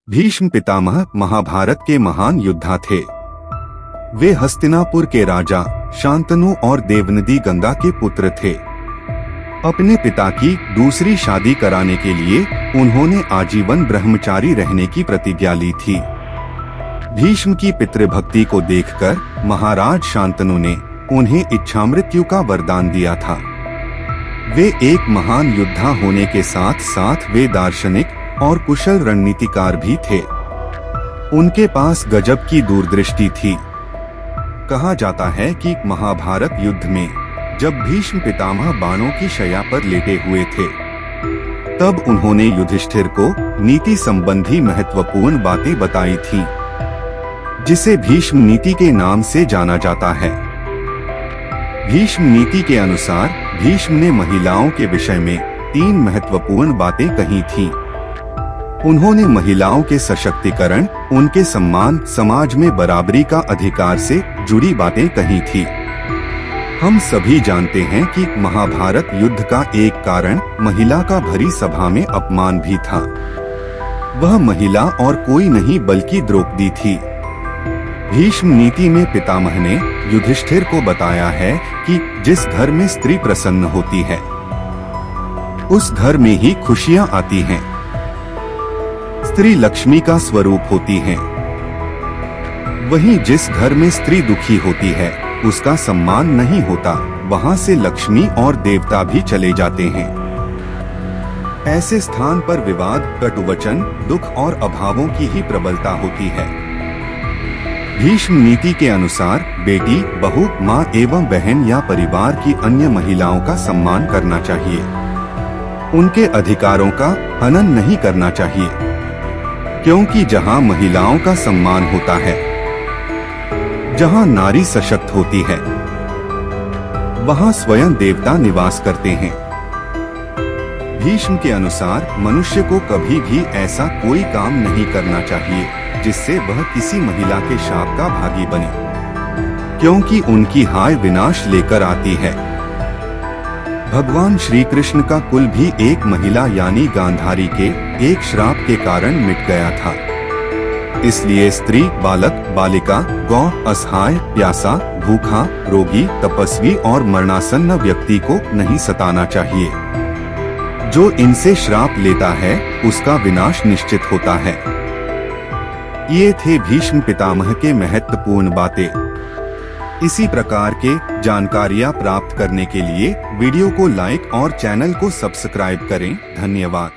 भीष्म पितामह महाभारत के महान योद्धा थे। वे हस्तिनापुर के राजा शांतनु और देवनदी गंगा के पुत्र थे। अपने पिता की दूसरी शादी कराने के लिए उन्होंने आजीवन ब्रह्मचारी रहने की प्रतिज्ञा ली थी। भीष्म की पितृभक्ति को देखकर महाराज शांतनु ने उन्हें इच्छामृत्यु का वरदान दिया था। वे एक महान योद्धा होने के साथ साथ वे दार्शनिक और कुशल रणनीतिकार भी थे। उनके पास गजब की दूरदृष्टि थी। कहा जाता है कि महाभारत युद्ध में जब भीष्म पितामह बाणों की शैया पर लेटे हुए थे, तब उन्होंने युधिष्ठिर को नीति संबंधी महत्वपूर्ण बातें बताई थी, जिसे भीष्म नीति के नाम से जाना जाता है। भीष्म नीति के अनुसार भीष्म ने महिलाओं के विषय में 3 महत्वपूर्ण बातें कही थीं। उन्होंने महिलाओं के सशक्तिकरण, उनके सम्मान, समाज में बराबरी का अधिकार से जुड़ी बातें कही थी। हम सभी जानते हैं कि महाभारत युद्ध का एक कारण महिला का भरी सभा में अपमान भी था। वह महिला और कोई नहीं बल्कि द्रौपदी थी। भीष्म नीति में पितामह ने युधिष्ठिर को बताया है कि जिस घर में स्त्री प्रसन्न होती है, उस घर में ही खुशियां आती हैं। स्त्री लक्ष्मी का स्वरूप होती है। वहीं जिस घर में स्त्री दुखी होती है, उसका सम्मान नहीं होता, वहां से लक्ष्मी और देवता भी चले जाते हैं। ऐसे स्थान पर विवाद, कटुवचन, दुख और अभावों की ही प्रबलता होती है। भीष्म नीति के अनुसार बेटी, बहू, माँ एवं बहन या परिवार की अन्य महिलाओं का सम्मान करना चाहिए। उनके अधिकारों का हनन नहीं करना चाहिए, क्योंकि जहाँ महिलाओं का सम्मान होता है, जहाँ नारी सशक्त होती है, वहाँ स्वयं देवता निवास करते हैं। भीष्म के अनुसार मनुष्य को कभी भी ऐसा कोई काम नहीं करना चाहिए जिससे वह किसी महिला के शाप का भागी बने, क्योंकि उनकी हाय विनाश लेकर आती है। भगवान श्री कृष्ण का कुल भी एक महिला यानी गांधारी के एक श्राप के कारण मिट गया था। इसलिए स्त्री, बालक, बालिका, गौ, असहाय, प्यासा, भूखा, रोगी, तपस्वी और मरणासन्न व्यक्ति को नहीं सताना चाहिए। जो इनसे श्राप लेता है, उसका विनाश निश्चित होता है। ये थे भीष्म पितामह के महत्वपूर्ण बातें। इसी प्रकार के जानकारियाँ प्राप्त करने के लिए वीडियो को लाइक और चैनल को सब्सक्राइब करें। धन्यवाद।